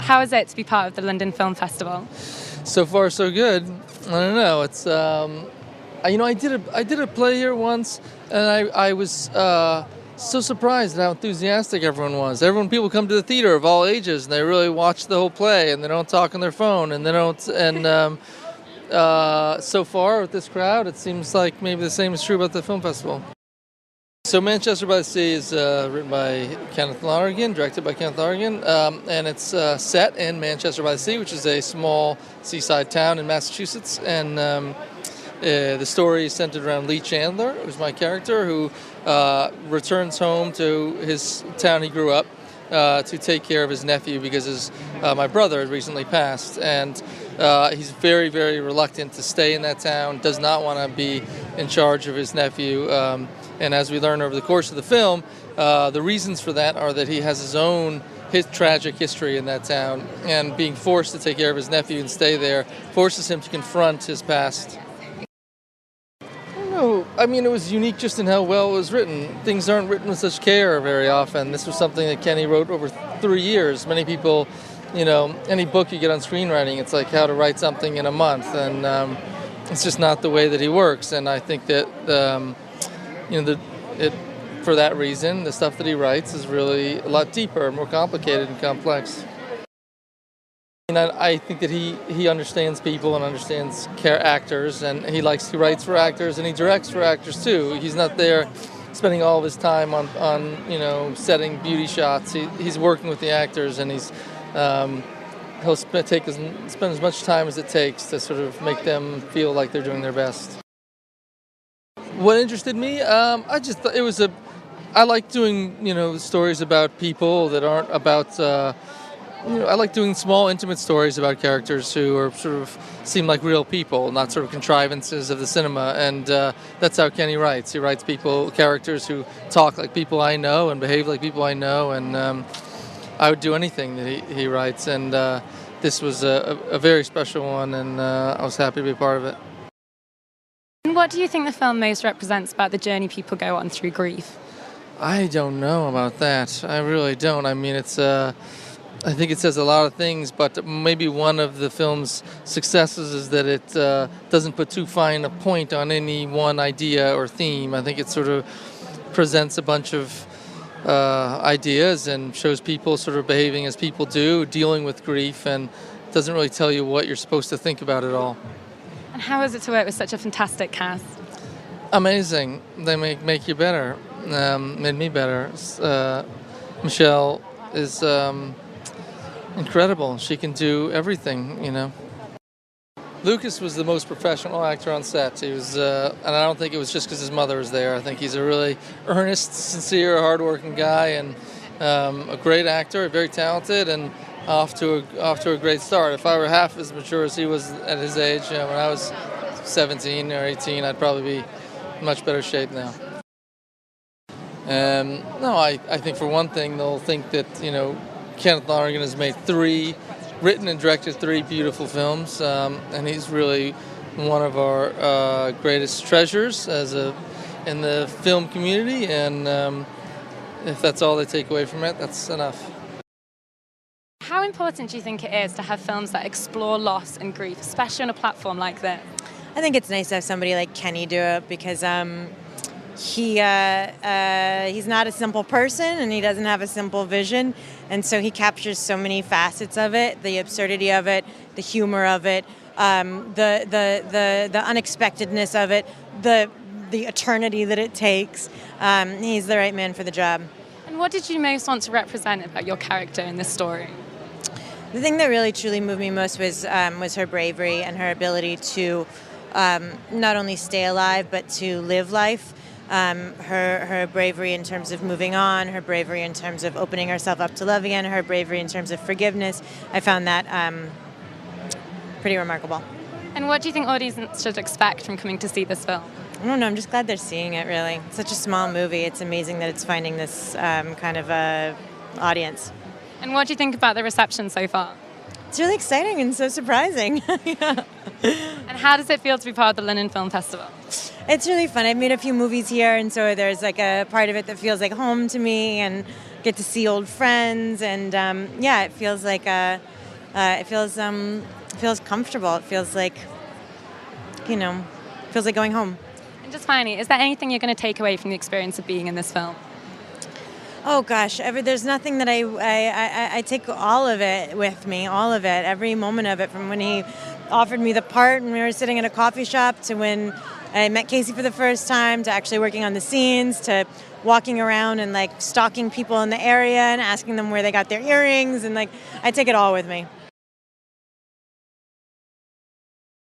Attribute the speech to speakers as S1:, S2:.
S1: How is it to be part of the London Film Festival?
S2: So far, so good. I don't know. It's I did a play here once, and I was so surprised at how enthusiastic everyone was. People come to the theater of all ages, and they really watch the whole play, and they don't talk on their phone, and they don't. And so far with this crowd, it seems like maybe the same is true about the film festival. So Manchester by the Sea is written by Kenneth Lonergan, directed by Kenneth Lonergan, and it's set in Manchester by the Sea, which is a small seaside town in Massachusetts. And the story is centered around Lee Chandler, who's my character, who returns home to his town he grew up to take care of his nephew because my brother had recently passed. And he's very, very reluctant to stay in that town, does not want to be in charge of his nephew. And as we learn over the course of the film, the reasons for that are that he has his tragic history in that town, and being forced to take care of his nephew and stay there forces him to confront his past. I don't know. I mean, it was unique just in how well it was written. Things aren't written with such care very often. This was something that Kenny wrote over 3 years. Many people, any book you get on screenwriting, it's like how to write something in a month, and it's just not the way that he works. And I think that for that reason, the stuff that he writes is really a lot deeper, more complicated and complex. I think that he understands people and understands actors, and he writes for actors and he directs for actors too. He's not there spending all of his time on setting beauty shots. He's working with the actors, and he'll spend as much time as it takes to sort of make them feel like they're doing their best. What interested me? I just thought I like doing stories about people that aren't about. I like doing small, intimate stories about characters who are seem like real people, not sort of contrivances of the cinema. And that's how Kenny writes. He writes characters who talk like people I know and behave like people I know. And I would do anything that he writes. And this was a very special one, and I was happy to be a part of it.
S1: What do you think the film most represents about the journey people go on through grief?
S2: I don't know about that. I really don't. I mean, I think it says a lot of things, but maybe one of the film's successes is that it doesn't put too fine a point on any one idea or theme. I think it sort of presents a bunch of ideas and shows people sort of behaving as people do, dealing with grief, and doesn't really tell you what you're supposed to think about it all.
S1: And how is it to work with such a fantastic cast?
S2: Amazing. They make you better. Made me better. Michelle is incredible. She can do everything, Lucas was the most professional actor on set. He was, and I don't think it was just because his mother was there. I think he's a really earnest, sincere, hardworking guy, and a great actor, very talented, and off to a great start. If I were half as mature as he was at his age, when I was 17 or 18, I'd probably be in much better shape now. No, I think for one thing, they'll think that, Kenneth Lonergan has written and directed 3 beautiful films, and he's really one of our greatest treasures in the film community, and if that's all they take away from it, that's enough.
S1: How important do you think it is to have films that explore loss and grief, especially on a platform like this?
S3: I think it's nice to have somebody like Kenny do it because he's not a simple person and he doesn't have a simple vision, and so he captures so many facets of it, the absurdity of it, the humor of it, the unexpectedness of it, the eternity that it takes. He's the right man for the job.
S1: And what did you most want to represent about your character in this story?
S3: The thing that really truly moved me most was her bravery and her ability to not only stay alive but to live life. Her bravery in terms of moving on, her bravery in terms of opening herself up to love again, her bravery in terms of forgiveness. I found that pretty remarkable.
S1: And what do you think audiences should expect from coming to see this film?
S3: I don't know, I'm just glad they're seeing it, really. It's such a small movie. It's amazing that it's finding this kind of audience.
S1: And what do you think about the reception so far?
S3: It's really exciting and so surprising. Yeah.
S1: And how does it feel to be part of the London Film Festival?
S3: It's really fun. I've made a few movies here, and so there's like a part of it that feels like home to me, and get to see old friends, and it feels like It feels comfortable. It feels like, feels like going home.
S1: And just finally, is there anything you're going to take away from the experience of being in this film?
S3: Oh gosh, there's nothing that I take all of it with me, all of it, every moment of it, from when he offered me the part and we were sitting in a coffee shop, to when I met Casey for the first time, to actually working on the scenes, to walking around and like stalking people in the area and asking them where they got their earrings, and like I take it all with me.